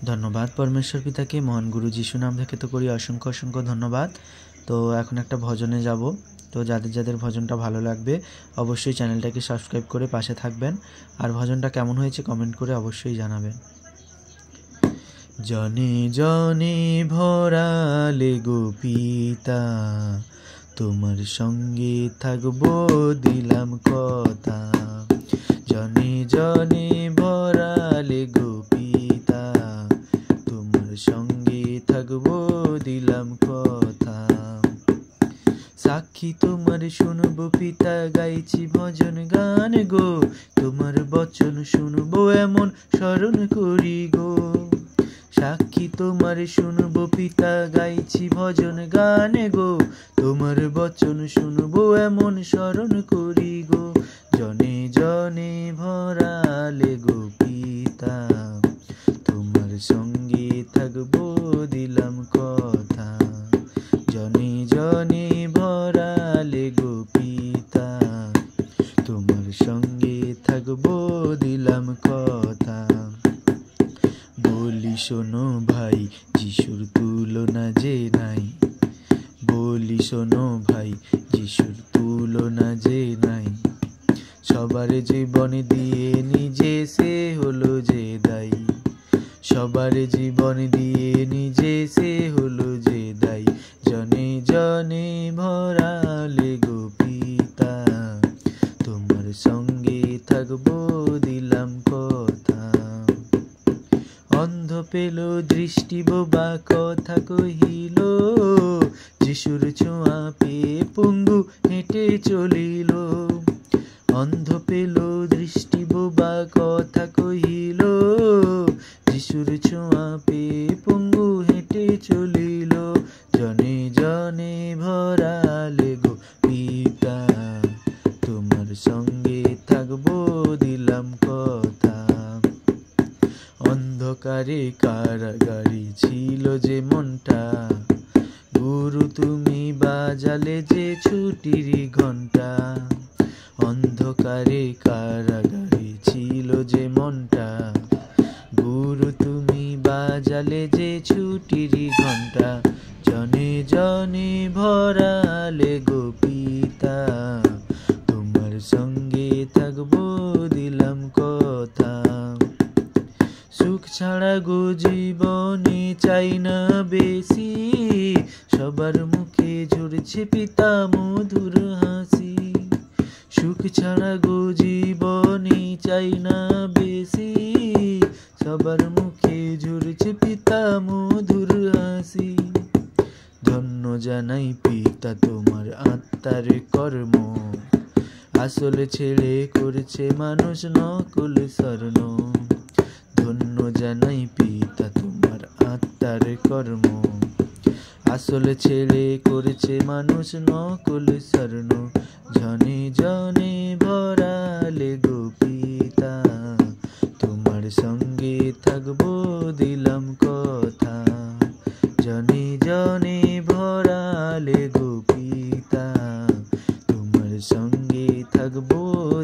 ধন্যবাদ পরমেশ্বর পিতাকে, মহান গুরু যিশু নাম থেকে তো করি অসংখ্য অসংখ্য ধন্যবাদ। তো এখন একটা ভজনে যাব। তো যাদের যাদের ভজনটা ভালো লাগবে অবশ্যই চ্যানেলটাকে সাবস্ক্রাইব করে পাশে থাকবেন, আর ভজনটা কেমন হয়েছে কমেন্ট করে অবশ্যই জানাবেন। জনে জনে ভরালে গো পিতা, তোমার সঙ্গে থাকবো দিলাম কথা। জনে জনে ভরালে গো পিতা, তোমার সঙ্গে থাকবো দিলাম কথা। সাক্ষী তোমার শুনবো পিতা, গাইছি ভজন গান গো, তোমার বচন শুনবো এমন স্মরণ করি গো। সাক্ষী তোমার শুনবো পিতা, গাইছি ভজন গান গো, তোমার বচন শুনবো এমন স্মরণ করি গো। জনে জনে ভরালে গো পিতা, তোমার সঙ্গে থাকবো দিলাম কথা। জনে জনে ভরালে গো পিতা, তোমার সঙ্গে থাকবো দিলাম কথা। বলি শোনো ভাই, যিশুর তুলনা যে নাই। বলি শোনো ভাই, যিশুর তুলনা যে নাই। সবার জীবন দিয়ে নিজে সে হলো যে দায়ী। সবার জীবন দিয়ে নিজে সে হলো যে দায়ী। জনে জনে ভরালে গো পিতা, তোমার সঙ্গে থাকবো দিলাম কথা। অন্ধ পেল দৃষ্টি, বোবা কথা কহিল, যিশুর ছোঁয়া পেয়ে পঙ্গু হেঁটে চলিল। অন্ধ পেল দৃষ্টি, বোবা কথা কহিল, যিশুর ছোঁয়া পেয়ে পঙ্গু হেঁটে চলিল। জনে জনে ভরালে গো পিতা, তোমার সঙ্গে থাকবো দিলাম কথা। অন্ধকারে কারাগারে ছিল যে মনটা, গুরু তুমি বাজালে যে ছুটির ঘন্টা। অন্ধকারে কারাগারে ছিল যে মনটা, গুরু তুমি বাজালে যে ছুটির ঘন্টা। জনে জনে ভরালে গো পিতা, তোমার সঙ্গে থাকবো দিলাম কথা। সুখ ছাড়া গো জীবনে চাই না বেশি, সবার মুখে ঝরছে পিতা মধুর হাসি। সুখ ছাড়া গো জীবনে চাই না বেশি, সবার মুখে ঝরছে পিতা মধুর হাসি। ধন্য জানাই পিতা তোমার আত্মার কর্ম, আসলে ছেড়ে করেছে মানুষ নকল স্বর্ণ। ধন্য জানাই পিতা তোমার আত্মার কর্ম, আসলে ছেড়ে করেছে মানুষ নকল স্বর্ণ। জনে জনে ভরালে গো পিতা, তোমার সঙ্গে থাকবো দিলাম কথা। জনে জনে ভরালে গো পিতা, তোমার সঙ্গে থাকবো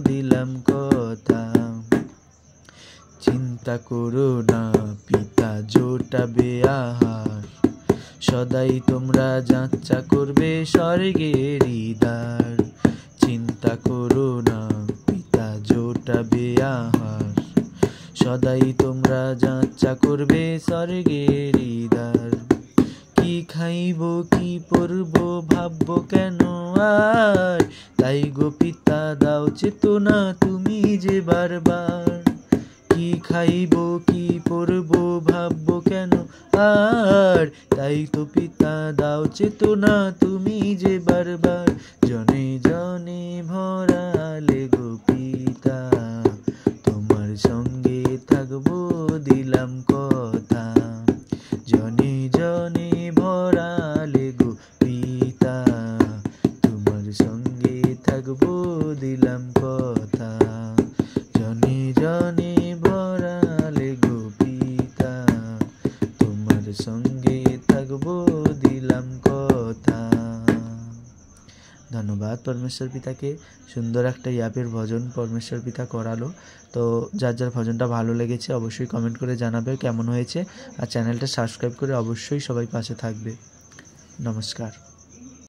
দিলাম কথা। চিন্তা করো না পিতা জোটাবে আহার, সদাই তোমরা যাত্রা করবে স্বর্গের দ্বার। চিন্তা করো না পিতা জোটাবে আহার, সদাই তোমরা যাত্রা করবে স্বর্গের দ্বার। কি খাইব কি পরব ভাববো কেন আর, তাই গো পিতা দাও চেতনা তুমি যে বারবার। কি খাইব কি পরব ভাববো কেন আর, তাই তো পিতা দাও চেতনা তুমি যে বারবার। জনে জনে ভরালে গো পিতা, তোমার সঙ্গে থাকবো দিলাম কথা। জনে জনে ভরালে গো পিতা, তোমার সঙ্গে থাকবো দিলাম কথা। জনে জনে ভরালে গো পিতা, তোমার সঙ্গে থাকবো দিলাম কথা। ধন্যবাদ পরমেশ্বর পিতাকে সুন্দর একটা ইয়াপের ভজন পরমেশ্বর পিতা করালো। তো যার যার ভজনটা ভালো লেগেছে অবশ্যই কমেন্ট করে জানাবে কেমন হয়েছে, আর চ্যানেলটা সাবস্ক্রাইব করে অবশ্যই সবাই পাশে থাকবে। নমস্কার।